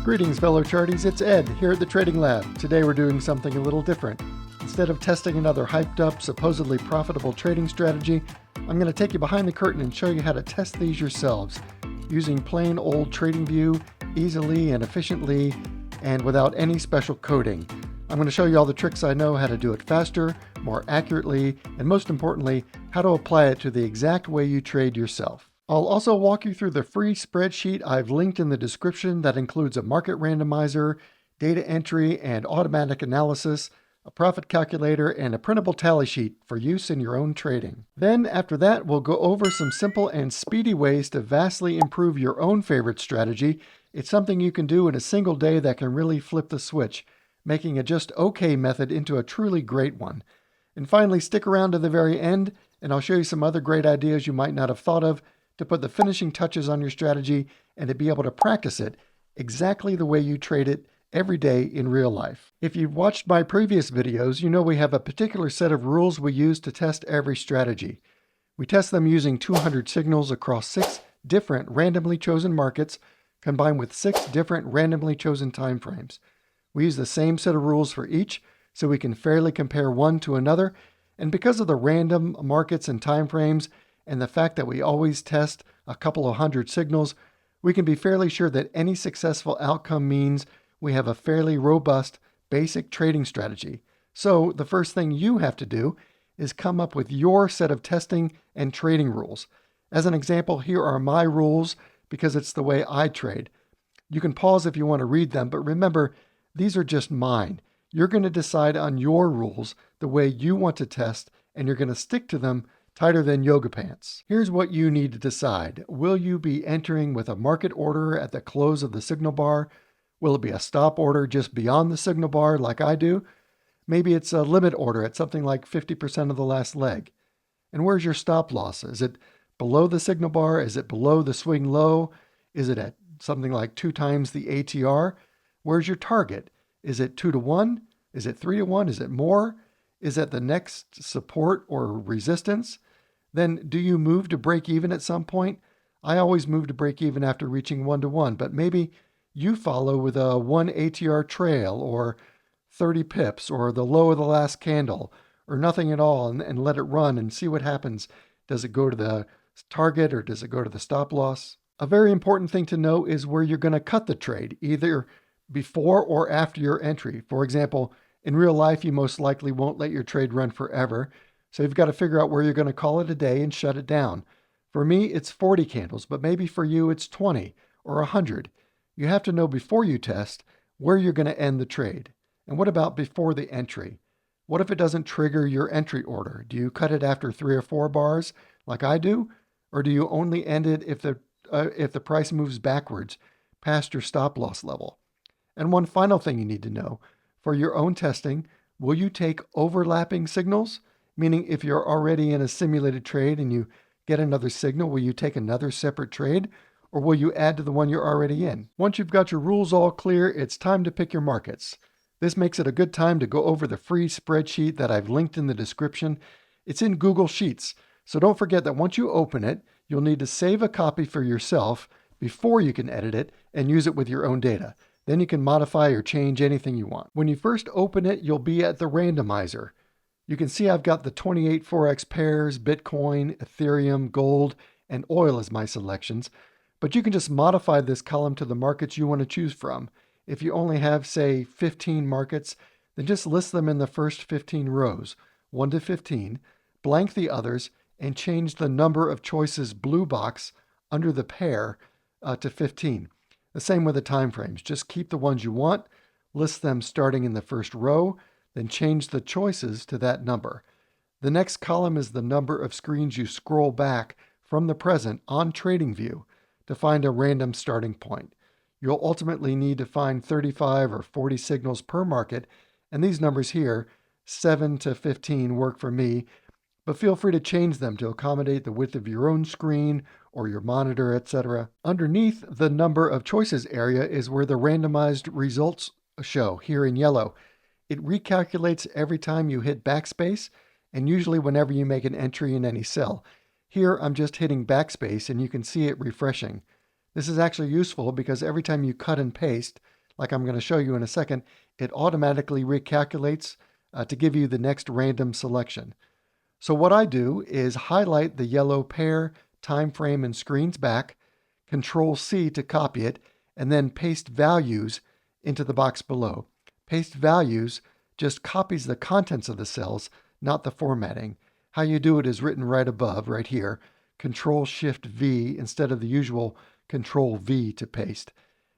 Greetings, fellow Charties. It's Ed here at the Trading Lab. Today we're doing something a little different. Instead of testing another hyped up, supposedly profitable trading strategy, I'm going to take you behind the curtain and show you how to test these yourselves using plain old TradingView easily and efficiently and without any special coding. I'm going to show you all the tricks I know, how to do it faster, more accurately, and most importantly, how to apply it to the exact way you trade yourself. I'll also walk you through the free spreadsheet I've linked in the description that includes a market randomizer, data entry and automatic analysis, a profit calculator, and a printable tally sheet for use in your own trading. Then after that, we'll go over some simple and speedy ways to vastly improve your own favorite strategy. It's something you can do in a single day that can really flip the switch, making a just okay method into a truly great one. And finally, stick around to the very end, and I'll show you some other great ideas you might not have thought of to put the finishing touches on your strategy and to be able to practice it exactly the way you trade it every day in real life. If you've watched my previous videos, you know we have a particular set of rules we use to test every strategy. We test them using 200 signals across 6 different randomly chosen markets, combined with 6 different randomly chosen timeframes. We use the same set of rules for each, so we can fairly compare one to another, and because of the random markets and timeframes, and the fact that we always test a couple of hundred signals, we can be fairly sure that any successful outcome means we have a fairly robust basic trading strategy. So the first thing you have to do is come up with your set of testing and trading rules. As an example, here are my rules because it's the way I trade. You can pause if you want to read them, but remember, these are just mine. You're going to decide on your rules the way you want to test, and you're going to stick to them tighter than yoga pants. Here's what you need to decide. Will you be entering with a market order at the close of the signal bar? Will it be a stop order just beyond the signal bar like I do? Maybe it's a limit order at something like 50% of the last leg. And where's your stop loss? Is it below the signal bar? Is it below the swing low? Is it at something like 2 times the ATR? Where's your target? Is it 2 to 1? Is it 3 to 1? Is it more? Is it the next support or resistance? Then do you move to break even at some point? I always move to break even after reaching 1 to 1, but maybe you follow with a 1 ATR trail or 30 pips or the low of the last candle or nothing at all and let it run and see what happens. Does it go to the target or does it go to the stop loss? A very important thing to know is where you're going to cut the trade, either before or after your entry. For example, in real life, you most likely won't let your trade run forever, so you've got to figure out where you're going to call it a day and shut it down. For me, it's 40 candles, but maybe for you it's 20 or 100. You have to know before you test where you're going to end the trade. And what about before the entry? What if it doesn't trigger your entry order? Do you cut it after 3 or 4 bars like I do? Or do you only end it if the price moves backwards past your stop loss level? And one final thing you need to know, for your own testing, will you take overlapping signals? Meaning if you're already in a simulated trade and you get another signal, will you take another separate trade? Or will you add to the one you're already in? Once you've got your rules all clear, it's time to pick your markets. This makes it a good time to go over the free spreadsheet that I've linked in the description. It's in Google Sheets, so don't forget that once you open it, you'll need to save a copy for yourself before you can edit it and use it with your own data. Then you can modify or change anything you want. When you first open it, you'll be at the randomizer. You can see I've got the 28 forex pairs, Bitcoin, Ethereum, gold, and oil as my selections, but you can just modify this column to the markets you want to choose from. If you only have, say, 15 markets, then just list them in the first 15 rows, 1 to 15, blank the others, and change the number of choices blue box under the pair to 15. The same with the timeframes. Just keep the ones you want, list them starting in the first row, then change the choices to that number. The next column is the number of screens you scroll back from the present on TradingView to find a random starting point. You'll ultimately need to find 35 or 40 signals per market, and these numbers here, 7 to 15, work for me, but feel free to change them to accommodate the width of your own screen or your monitor, etc. Underneath the number of choices area is where the randomized results show, here in yellow. It recalculates every time you hit backspace, and usually whenever you make an entry in any cell. Here I'm just hitting backspace and you can see it refreshing. This is actually useful because every time you cut and paste, like I'm going to show you in a second, it automatically recalculates to give you the next random selection. So what I do is highlight the yellow pair, time frame, and screens back, Control C to copy it, and then paste values into the box below. Paste values just copies the contents of the cells, not the formatting. How you do it is written right above, right here. Control Shift V instead of the usual Control V to paste.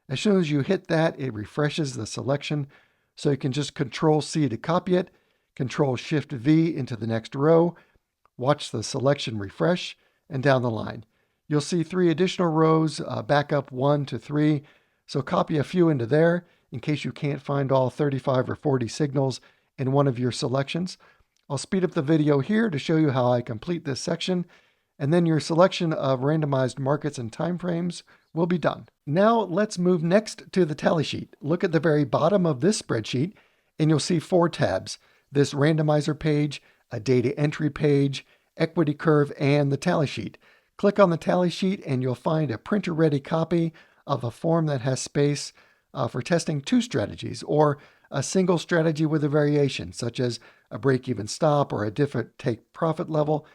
As soon as you hit that, it refreshes the selection, so you can just Control C to copy it, Control Shift V into the next row, watch the selection refresh, and down the line. You'll see 3 additional rows, back up 1 to 3, so copy a few into there in case you can't find all 35 or 40 signals in one of your selections. I'll speed up the video here to show you how I complete this section, and then your selection of randomized markets and timeframes will be done. Now let's move next to the tally sheet. Look at the very bottom of this spreadsheet, and you'll see 4 tabs. This randomizer page, a data entry page, equity curve, and the tally sheet. Click on the tally sheet and you'll find a printer-ready copy of a form that has space for testing 2 strategies or a single strategy with a variation, such as a break-even stop or a different take-profit level.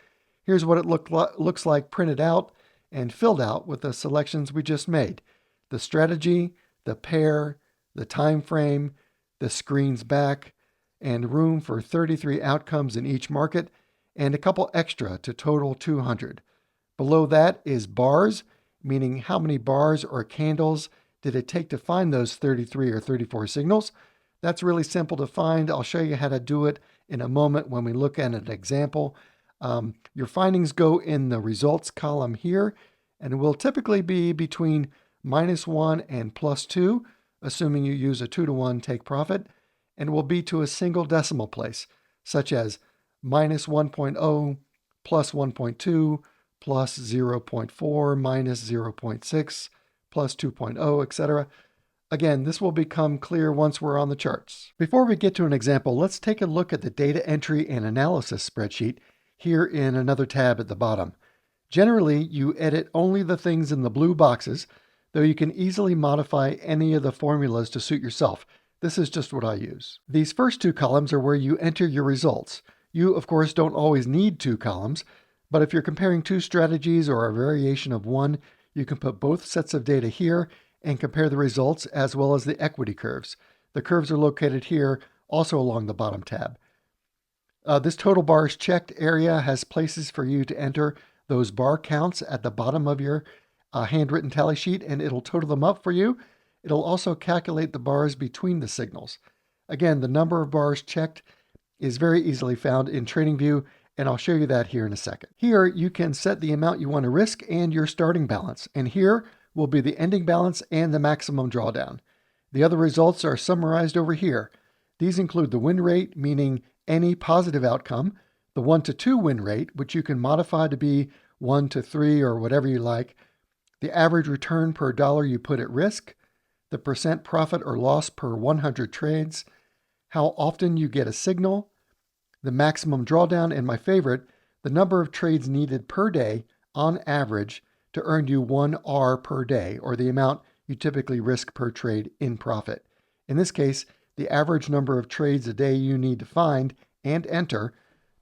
Here's what it looks like printed out and filled out with the selections we just made. The strategy, the pair, the time frame, the screens back, and room for 33 outcomes in each market, and a couple extra to total 200. Below that is bars, meaning how many bars or candles did it take to find those 33 or 34 signals. That's really simple to find. I'll show you how to do it in a moment when we look at an example. Your findings go in the results column here, and it will typically be between -1 and +2, assuming you use a 2-to-1 take profit, and will be to a single decimal place, such as -1.0, +1.2, +0.4, -0.6, +2.0, etc. Again, this will become clear once we're on the charts. Before we get to an example, let's take a look at the data entry and analysis spreadsheet here in another tab at the bottom. Generally, you edit only the things in the blue boxes, though you can easily modify any of the formulas to suit yourself. This is just what I use. These first 2 columns are where you enter your results. You, of course, don't always need 2 columns, but if you're comparing 2 strategies or a variation of one, you can put both sets of data here and compare the results as well as the equity curves. The curves are located here, also along the bottom tab. This total bars checked area has places for you to enter those bar counts at the bottom of your handwritten tally sheet, and it'll total them up for you. It'll also calculate the bars between the signals. Again, the number of bars checked is very easily found in TradingView, and I'll show you that here in a second. Here, you can set the amount you want to risk and your starting balance, and here will be the ending balance and the maximum drawdown. The other results are summarized over here. These include the win rate, meaning any positive outcome, the 1 to 2 win rate, which you can modify to be 1 to 3 or whatever you like, the average return per dollar you put at risk, the percent profit or loss per 100 trades, how often you get a signal, the maximum drawdown, and my favorite, the number of trades needed per day on average to earn you 1 R per day, or the amount you typically risk per trade in profit. In this case, the average number of trades a day you need to find and enter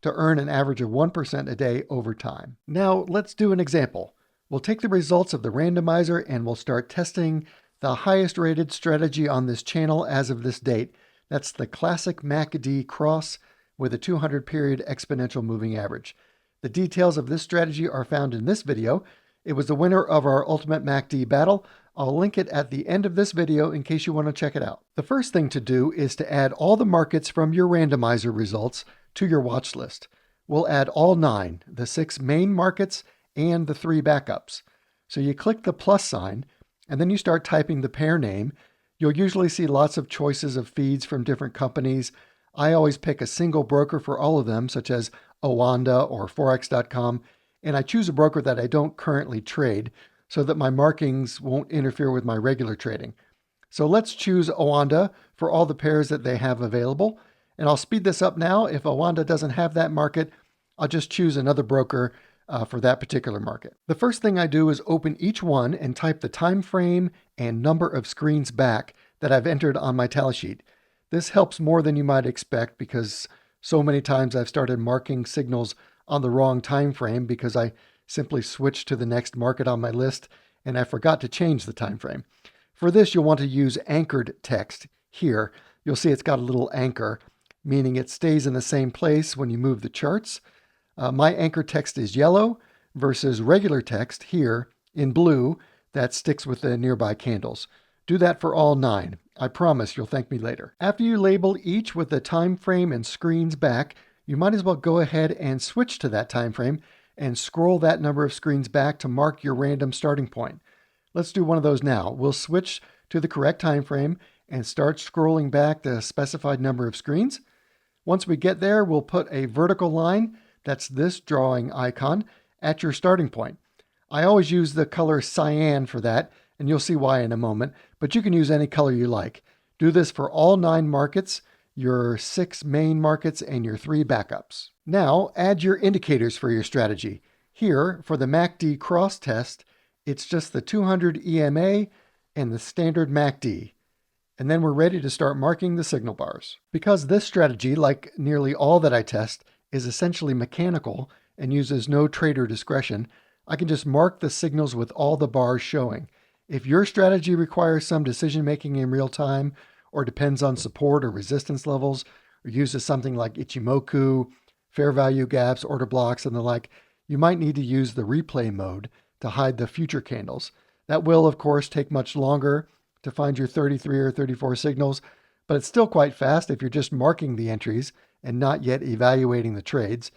to earn an average of 1% a day over time. Now let's do an example. We'll take the results of the randomizer and we'll start testing the highest rated strategy on this channel as of this date. That's the classic MACD cross with a 200 period exponential moving average. The details of this strategy are found in this video. It was the winner of our Ultimate MACD battle. I'll link it at the end of this video in case you want to check it out. The first thing to do is to add all the markets from your randomizer results to your watch list. We'll add all 9, the 6 main markets and the 3 backups. So you click the plus sign and then you start typing the pair name. You'll usually see lots of choices of feeds from different companies. I always pick a single broker for all of them, such as Owanda or forex.com, and I choose a broker that I don't currently trade so that my markings won't interfere with my regular trading. So let's choose Owanda for all the pairs that they have available, and I'll speed this up now. If Owanda doesn't have that market, I'll just choose another broker for that particular market. The first thing I do is open each one and type the time frame and number of screens back that I've entered on my tally sheet. This helps more than you might expect because so many times I've started marking signals on the wrong time frame because I simply switched to the next market on my list and I forgot to change the time frame. For this, you'll want to use anchored text. Here, you'll see it's got a little anchor, meaning it stays in the same place when you move the charts. My anchor text is yellow versus regular text here in blue that sticks with the nearby candles. Do that for all 9. I promise you'll thank me later. After you label each with the time frame and screens back, you might as well go ahead and switch to that time frame and scroll that number of screens back to mark your random starting point. Let's do one of those now. We'll switch to the correct time frame and start scrolling back the specified number of screens. Once we get there, we'll put a vertical line, that's this drawing icon, at your starting point. I always use the color cyan for that, and you'll see why in a moment, but you can use any color you like. Do this for all 9 markets, your 6 main markets, and your 3 backups. Now, add your indicators for your strategy. Here, for the MACD cross test, it's just the 200 EMA and the standard MACD. And then we're ready to start marking the signal bars. Because this strategy, like nearly all that I test, is essentially mechanical and uses no trader discretion, I can just mark the signals with all the bars showing. If your strategy requires some decision making in real time, or depends on support or resistance levels, or uses something like Ichimoku, fair value gaps, order blocks, and the like, you might need to use the replay mode to hide the future candles. That will, of course, take much longer to find your 33 or 34 signals, but it's still quite fast if you're just marking the entries and not yet evaluating the trades.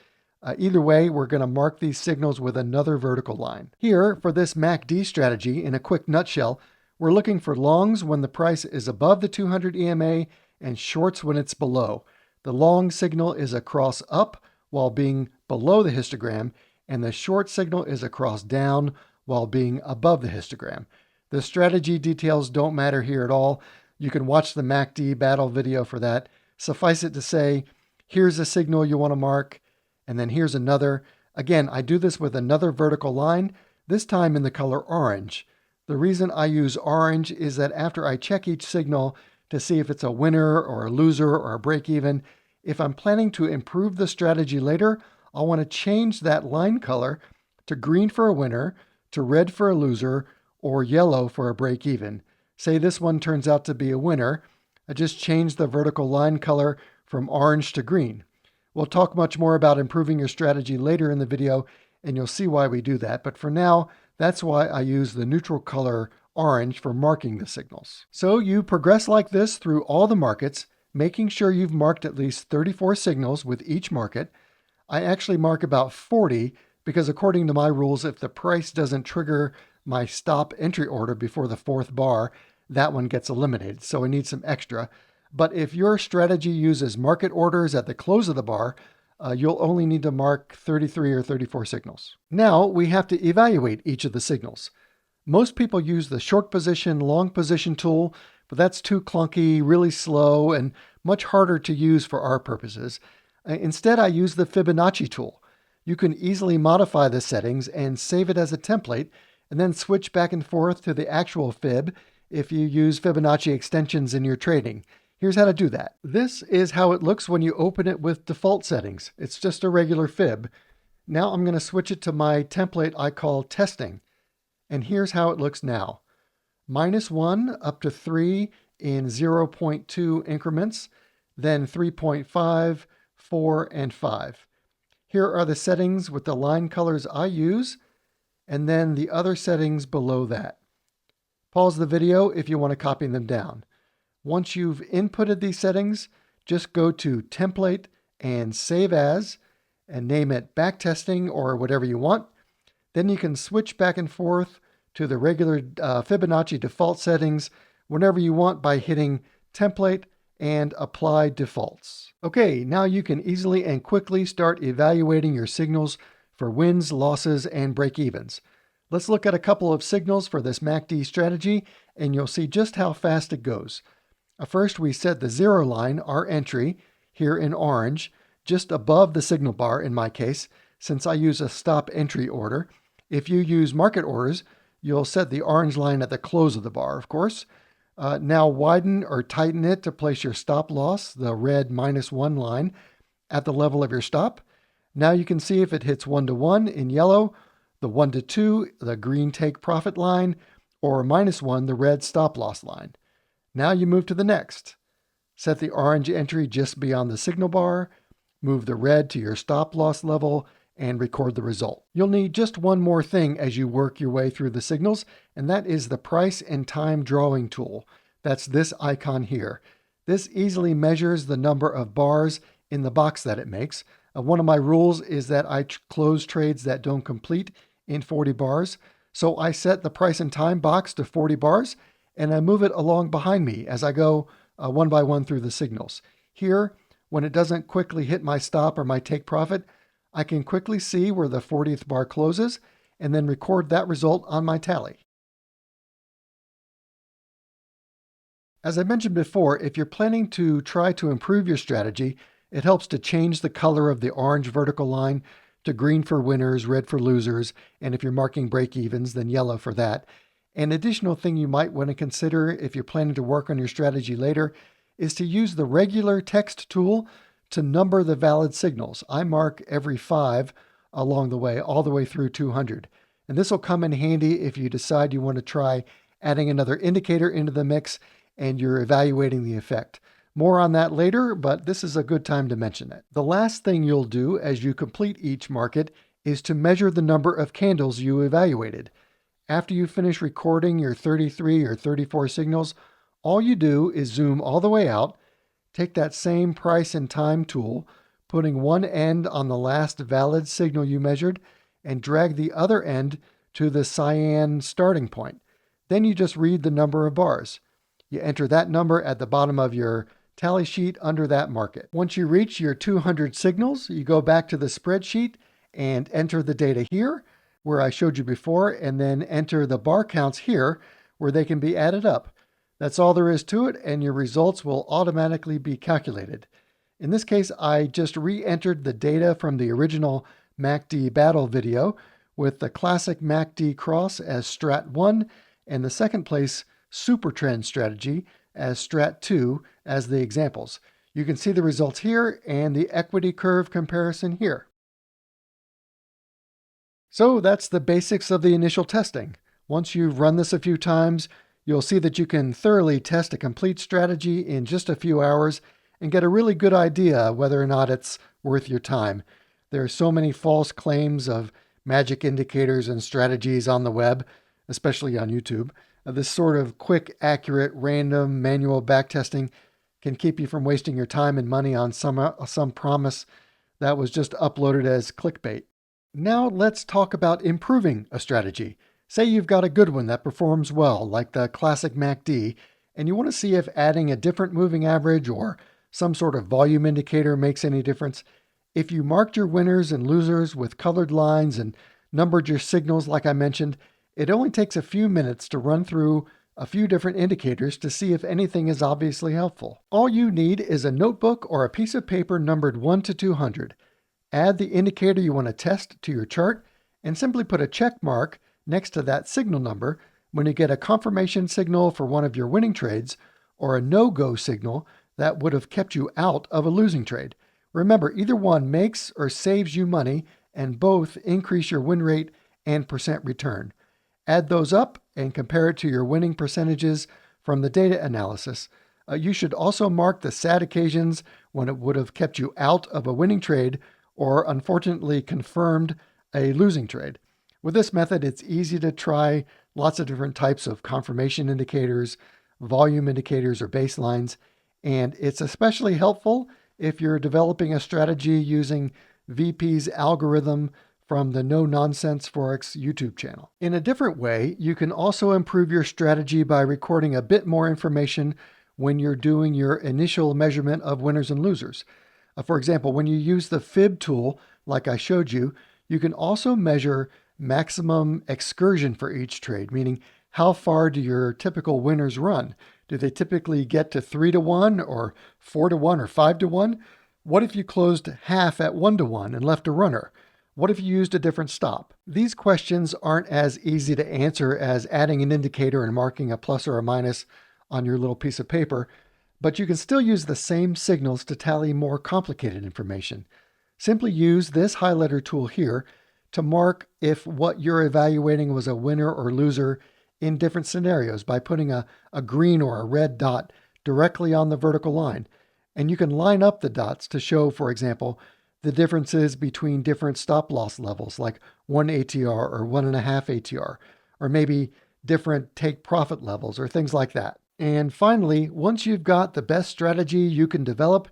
Either way, we're going to mark these signals with another vertical line. Here, for this MACD strategy, in a quick nutshell, we're looking for longs when the price is above the 200 EMA and shorts when it's below. The long signal is a cross up while being below the histogram, and the short signal is a cross down while being above the histogram. The strategy details don't matter here at all. You can watch the MACD battle video for that. Suffice it to say, here's a signal you want to mark, and then here's another. Again, I do this with another vertical line, this time in the color orange. The reason I use orange is that after I check each signal to see if it's a winner or a loser or a break even, if I'm planning to improve the strategy later, I'll want to change that line color to green for a winner, to red for a loser, or yellow for a break even. Say this one turns out to be a winner, I just change the vertical line color from orange to green. We'll talk much more about improving your strategy later in the video, and you'll see why we do that. But for now, that's why I use the neutral color orange for marking the signals. So you progress like this through all the markets, making sure you've marked at least 34 signals with each market. I actually mark about 40 because according to my rules, if the price doesn't trigger my stop entry order before the 4th bar, that one gets eliminated. So I need some extra. But if your strategy uses market orders at the close of the bar, you'll only need to mark 33 or 34 signals. Now we have to evaluate each of the signals. Most people use the short position, long position tool, but that's too clunky, really slow, and much harder to use for our purposes. Instead, I use the Fibonacci tool. You can easily modify the settings and save it as a template, and then switch back and forth to the actual fib if you use Fibonacci extensions in your trading. Here's how to do that. This is how it looks when you open it with default settings. It's just a regular fib. Now I'm going to switch it to my template I call testing. And here's how it looks now. -1 up to 3 in 0.2 increments, then 3.5, 4, and 5. Here are the settings with the line colors I use, and then the other settings below that. Pause the video if you want to copy them down. Once you've inputted these settings, just go to Template and Save As, and name it Backtesting or whatever you want. Then you can switch back and forth to the regular Fibonacci default settings whenever you want by hitting Template and Apply Defaults. Okay, now you can easily and quickly start evaluating your signals for wins, losses, and break-evens. Let's look at a couple of signals for this MACD strategy, and you'll see just how fast it goes. First, we set the 0 line, our entry, here in orange, just above the signal bar in my case, since I use a stop entry order. If you use market orders, you'll set the orange line at the close of the bar, of course. Now widen or tighten it to place your stop loss, the red -1 line, at the level of your stop. Now you can see if it hits 1-to-1 in yellow, the 1-to-2, the green take profit line, or -1, the red stop loss line. Now you move to the next. Set the orange entry just beyond the signal bar, move the red to your stop loss level, and record the result. You'll need just one more thing as you work your way through the signals, and that is the price and time drawing tool. That's this icon here. This easily measures the number of bars in the box that it makes. One of my rules is that I close trades that don't complete in 40 bars. So I set the price and time box to 40 bars, and I move it along behind me as I go one by one through the signals. Here, when it doesn't quickly hit my stop or my take profit, I can quickly see where the 40th bar closes and then record that result on my tally. As I mentioned before, if you're planning to try to improve your strategy, it helps to change the color of the orange vertical line to green for winners, red for losers, and if you're marking break-evens, then yellow for that. An additional thing you might want to consider if you're planning to work on your strategy later is to use the regular text tool to number the valid signals. I mark every 5 along the way, all the way through 200. And this will come in handy if you decide you want to try adding another indicator into the mix and you're evaluating the effect. More on that later, but this is a good time to mention it. The last thing you'll do as you complete each market is to measure the number of candles you evaluated. After you finish recording your 33 or 34 signals, all you do is zoom all the way out, take that same price and time tool, putting one end on the last valid signal you measured, and drag the other end to the cyan starting point. Then you just read the number of bars. You enter that number at the bottom of your tally sheet under that market. Once you reach your 200 signals, you go back to the spreadsheet and enter the data here, where I showed you before, and then enter the bar counts here, where they can be added up. That's all there is to it, and your results will automatically be calculated. In this case, I just re-entered the data from the original MACD battle video with the classic MACD cross as Strat 1 and the second place super trend strategy as Strat 2 as the examples. You can see the results here and the equity curve comparison here. So that's the basics of the initial testing. Once you've run this a few times, you'll see that you can thoroughly test a complete strategy in just a few hours and get a really good idea whether or not it's worth your time. There are so many false claims of magic indicators and strategies on the web, especially on YouTube. This sort of quick, accurate, random, manual backtesting can keep you from wasting your time and money on some promise that was just uploaded as clickbait. Now let's talk about improving a strategy. Say you've got a good one that performs well, like the classic MACD, and you want to see if adding a different moving average or some sort of volume indicator makes any difference. If you marked your winners and losers with colored lines and numbered your signals like I mentioned, it only takes a few minutes to run through a few different indicators to see if anything is obviously helpful. All you need is a notebook or a piece of paper numbered 1 to 200. Add the indicator you want to test to your chart and simply put a check mark next to that signal number when you get a confirmation signal for one of your winning trades or a no-go signal that would have kept you out of a losing trade. Remember, either one makes or saves you money and both increase your win rate and percent return. Add those up and compare it to your winning percentages from the data analysis. You should also mark the sad occasions when it would have kept you out of a winning trade or unfortunately confirmed a losing trade. With this method, it's easy to try lots of different types of confirmation indicators, volume indicators, or baselines, and it's especially helpful if you're developing a strategy using VP's algorithm from the No Nonsense Forex YouTube channel. In a different way, you can also improve your strategy by recording a bit more information when you're doing your initial measurement of winners and losers. For example, when you use the fib tool, like I showed you, you can also measure maximum excursion for each trade, meaning how far do your typical winners run? Do they typically get to 3-to-1 or 4-to-1 or 5-to-1? What if you closed half at 1-to-1 and left a runner? What if you used a different stop? These questions aren't as easy to answer as adding an indicator and marking a plus or a minus on your little piece of paper, but you can still use the same signals to tally more complicated information. Simply use this highlighter tool here to mark if what you're evaluating was a winner or loser in different scenarios by putting a green or a red dot directly on the vertical line. And you can line up the dots to show, for example, the differences between different stop loss levels, like 1 ATR or 1.5 ATR, or maybe different take profit levels or things like that. And finally, once you've got the best strategy you can develop,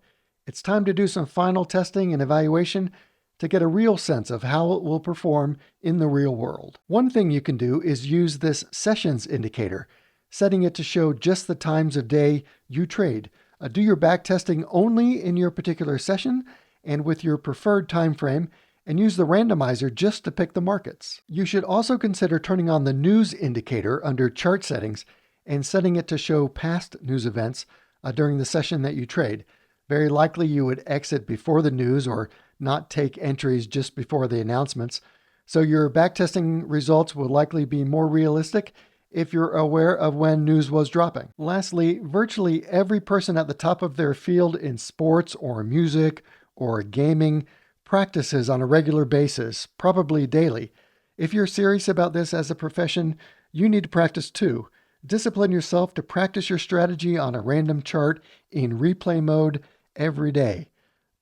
it's time to do some final testing and evaluation to get a real sense of how it will perform in the real world. One thing you can do is use this sessions indicator, setting it to show just the times of day you trade. Do your backtesting only in your particular session and with your preferred time frame, and use the randomizer just to pick the markets. You should also consider turning on the news indicator under chart settings and setting it to show past news events during the session that you trade. Very likely you would exit before the news or not take entries just before the announcements. So your backtesting results will likely be more realistic if you're aware of when news was dropping. Lastly, virtually every person at the top of their field in sports or music or gaming practices on a regular basis, probably daily. If you're serious about this as a profession, you need to practice too. Discipline yourself to practice your strategy on a random chart in replay mode every day.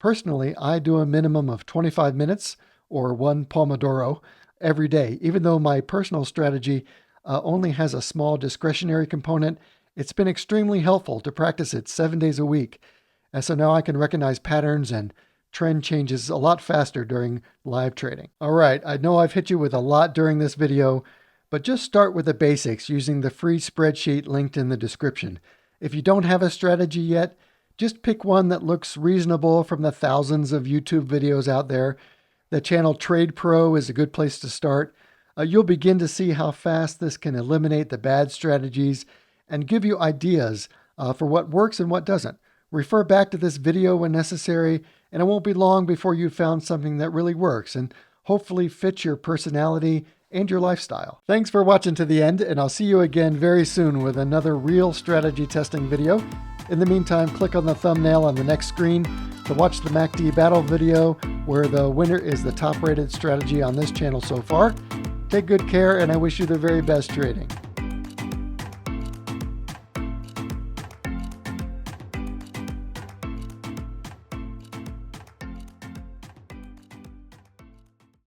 Personally, I do a minimum of 25 minutes or 1 Pomodoro every day. Even though my personal strategy only has a small discretionary component, it's been extremely helpful to practice it 7 days a week. And so now I can recognize patterns and trend changes a lot faster during live trading. All right, I know I've hit you with a lot during this video, but just start with the basics using the free spreadsheet linked in the description. If you don't have a strategy yet, just pick one that looks reasonable from the thousands of YouTube videos out there. The channel Trade Pro is a good place to start. You'll begin to see how fast this can eliminate the bad strategies and give you ideas for what works and what doesn't. Refer back to this video when necessary, and it won't be long before you've found something that really works and hopefully fits your personality and your lifestyle. Thanks for watching to the end, and I'll see you again very soon with another real strategy testing video. In the meantime, click on the thumbnail on the next screen to watch the MACD battle video, where the winner is the top rated strategy on this channel so far. Take good care, and I wish you the very best trading.